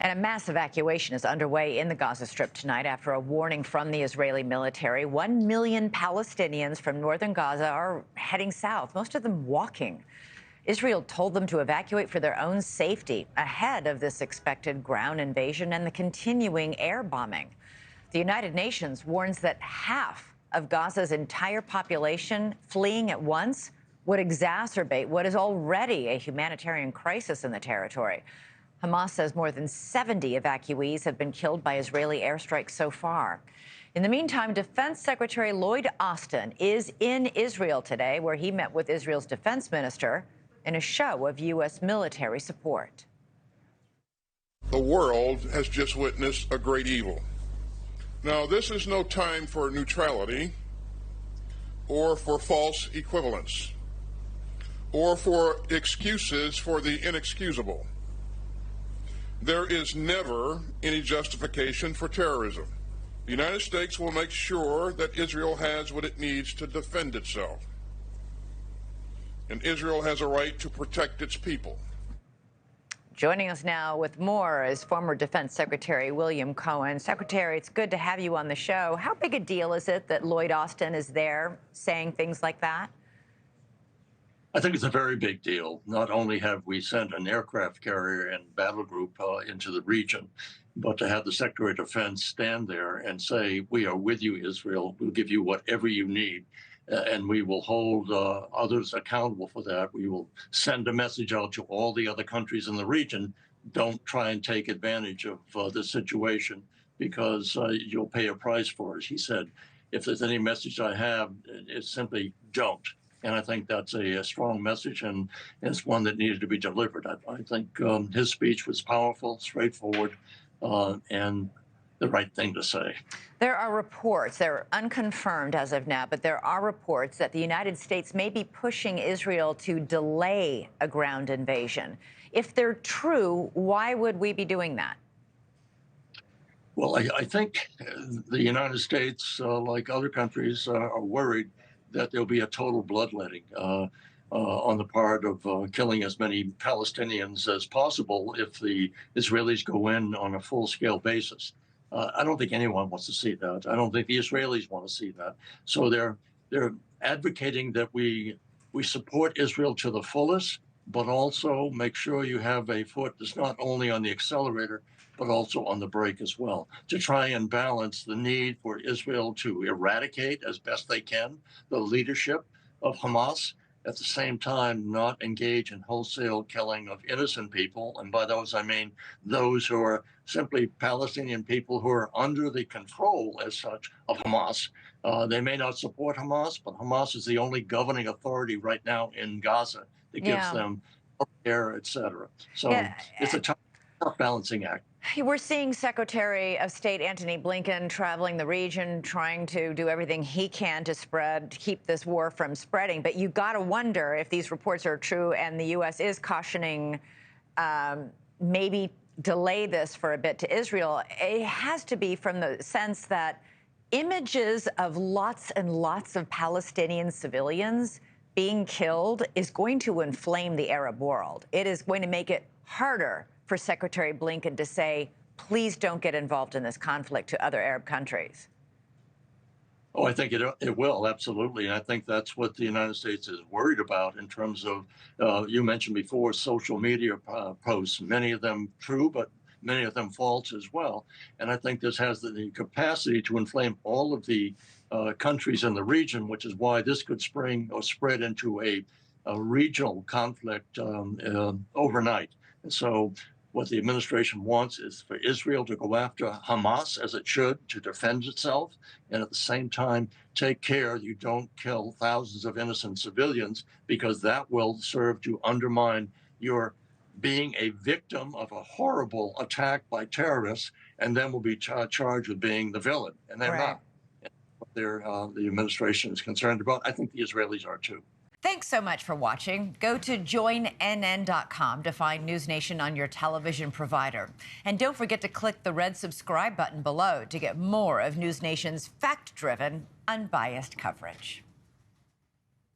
And a mass evacuation is underway in the Gaza Strip tonight after a warning from the Israeli military. 1 million Palestinians from northern Gaza are heading south, most of them walking. Israel told them to evacuate for their own safety ahead of this expected ground invasion and the continuing air bombing. The United Nations warns that half of Gaza's entire population fleeing at once would exacerbate what is already a humanitarian crisis in the territory. Hamas says more than 70 evacuees have been killed by Israeli airstrikes so far. In the meantime, Defense Secretary Lloyd Austin is in Israel today, where he met with Israel's defense minister in a show of U.S. military support. The world has just witnessed a great evil. Now, this is no time for neutrality or for false equivalence or for excuses for the inexcusable. There is never any justification for terrorism. The United States will make sure that Israel has what it needs to defend itself. And Israel has a right to protect its people. Joining us now with more is former Defense Secretary William Cohen. Secretary, it's good to have you on the show. How big a deal is it that Lloyd Austin is there saying things like that? I think it's a very big deal. Not only have we sent an aircraft carrier and battle group into the region, but to have the Secretary of Defense stand there and say, we are with you, Israel. We'll give you whatever you need, and we will hold others accountable for that. We will send a message out to all the other countries in the region. Don't try and take advantage of the situation because you'll pay a price for it. He said, if there's any message I have, it's simply don't. And I think that's a strong message, and it's one that needed to be delivered. I think his speech was powerful, straightforward, and the right thing to say. There are reports, they're unconfirmed as of now, but there are reports that the United States may be pushing Israel to delay a ground invasion. If they're true, why would we be doing that? Well, I think the United States, like other countries, are worried that there'll be a total bloodletting on the part of killing as many Palestinians as possible if the Israelis go in on a full-scale basis. I don't think anyone wants to see that. I don't think the Israelis want to see that. So they're advocating that we support Israel to the fullest, but also make sure you have a foot that's not only on the accelerator, but also on the brake as well, to try and balance the need for Israel to eradicate as best they can the leadership of Hamas, at the same time not engage in wholesale killing of innocent people. And by those, I mean those who are simply Palestinian people who are under the control, as such, of Hamas. They may not support Hamas, but Hamas is the only governing authority right now in Gaza that gives them healthcare, et cetera. So it's a tough balancing act. We're seeing Secretary of State Antony Blinken traveling the region, trying to do everything he can to keep this war from spreading. But you got to wonder if these reports are true and the U.S. is cautioning maybe delay this for a bit to Israel. It has to be from the sense that images of lots and lots of Palestinian civilians being killed is going to inflame the Arab world. It is going to make it harder for Secretary Blinken to say, please don't get involved in this conflict to other Arab countries? Oh, I think it will, absolutely. And I think that's what the United States is worried about in terms of, you mentioned before, social media posts, many of them true, but many of them false as well. And I think this has the capacity to inflame all of the countries in the region, which is why this could spring or spread into a regional conflict overnight. And so what the administration wants is for Israel to go after Hamas, as it should, to defend itself, and at the same time take care you don't kill thousands of innocent civilians, because that will serve to undermine your being a victim of a horrible attack by terrorists, and then will be charged with being the villain. And they're not. What the administration is concerned about. I think the Israelis are too. Thanks so much for watching. Go to joinnn.com to find NewsNation on your television provider. And don't forget to click the red subscribe button below to get more of NewsNation's fact-driven, unbiased coverage.